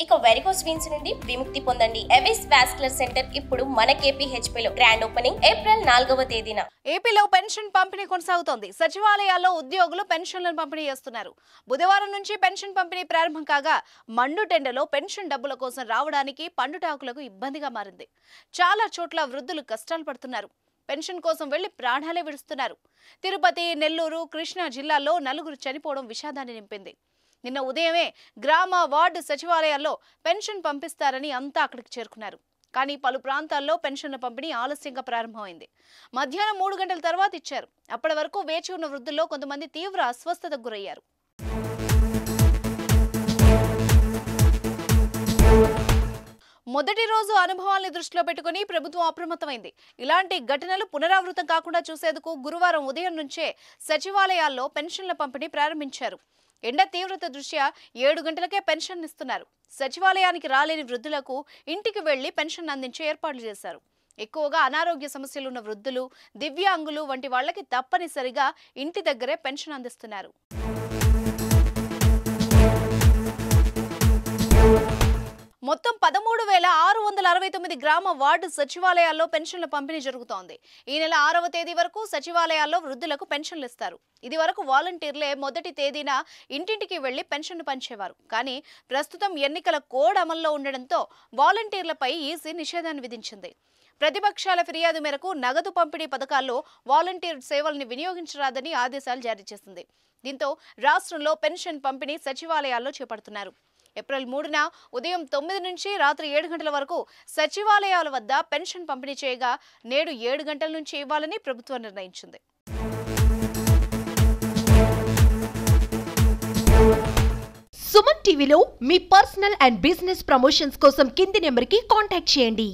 ఇక varicose veins నుండి విముక్తి పొందండి. ఎవిస్ వాస్కులర్ సెంటర్ ఇప్పుడు మన KPHP లో గ్రాండ్ ఓపెనింగ్ ఏప్రిల్ 4వ తేదీన. ఏపీలో పెన్షన్ పంపిణీ కొనసాగుతోంది. సచివాలయాల్లో ఉద్యోగులు పెన్షన్లను పంపిణీ చేస్తున్నారు. బుధవారం నుంచి పెన్షన్ పంపిణీ ప్రారంభం కాగా మండుటెండలో పెన్షన్ డబ్బుల కోసం రావడానికి పండుటాకులకు ఇబ్బందిగా మారింది. చాలా చోట్ల వృద్ధులు కష్టాలు పడుతున్నారు. పెన్షన్ కోసం వెళ్లి ప్రాణాలే విడుస్తున్నారు. తిరుపతి, నెల్లూరు, కృష్ణా జిల్లాల్లో 4 చనిపోవడం విషాదాన్ని నింపింది. నిన్న ఉదయమే గ్రామ, వార్డు సచివాలయాల్లో పెన్షన్ పంపిస్తారని అంతా అక్కడికి చేరుకున్నారు. కానీ పలు ప్రాంతాల్లో పెన్షన్ల పంపిణీ ఆలస్యంగా ప్రారంభమైంది. మధ్యాహ్నం 3 గంటల తర్వాత ఇచ్చారు. అప్పటి వరకు వేచి ఉన్న వృద్ధుల్లో కొంతమంది తీవ్ర అస్వస్థతకు గురయ్యారు. మొదటి రోజు అనుభవాల్ని దృష్టిలో పెట్టుకుని ప్రభుత్వం అప్రమత్తమైంది. ఇలాంటి ఘటనలు పునరావృతం కాకుండా చూసేందుకు గురువారం ఉదయం నుంచే సచివాలయాల్లో పెన్షన్ల పంపిణీ ప్రారంభించారు. ఎండ తీవ్రత దృష్ట్యా 7 గంటలకే పెన్షన్ ఇస్తున్నారు. సచివాలయానికి రాలేని వృద్ధులకు ఇంటికి వెళ్లి పెన్షన్ అందించే ఏర్పాట్లు చేశారు. ఎక్కువగా అనారోగ్య సమస్యలున్న వృద్ధులు, దివ్యాంగులు వంటి వాళ్లకి తప్పనిసరిగా ఇంటి దగ్గరే పెన్షన్ అందిస్తున్నారు. మొత్తం 13,669 గ్రామ, వార్డు సచివాలయాల్లో పెన్షన్ల పంపిణీ జరుగుతోంది. ఈ నెల 6వ తేదీ వరకు సచివాలయాల్లో వృద్ధులకు పెన్షన్లు ఇస్తారు. ఇది వరకు వాలంటీర్లే మొదటి తేదీన ఇంటింటికి వెళ్లి పెన్షన్ను పంచేవారు. కానీ ప్రస్తుతం ఎన్నికల కోడ్ అమల్లో ఉండడంతో వాలంటీర్లపై ఈసీ నిషేధాన్ని విధించింది. ప్రతిపక్షాల ఫిర్యాదు మేరకు నగదు పంపిణీ పథకాల్లో వాలంటీర్ సేవల్ని వినియోగించరాదని ఆదేశాలు జారీ చేసింది. దీంతో రాష్ట్రంలో పెన్షన్ పంపిణీ సచివాలయాల్లో చేపడుతున్నారు. ఏప్రిల్ 3న ఉదయం 9 నుంచి రాత్రి 7 గంటల వరకు సచివాలయాల వద్ద పెన్షన్ పంపిణీ చేయగా నేడు 7 గంటల నుంచి ఇవ్వాలని ప్రభుత్వం నిర్ణయించింది. సుమన్ టీవీలో మీ పర్సనల్ అండ్ బిజినెస్ ప్రమోషన్స్ కోసం కింది నెంబర్కి కాంటాక్ట్ చేయండి.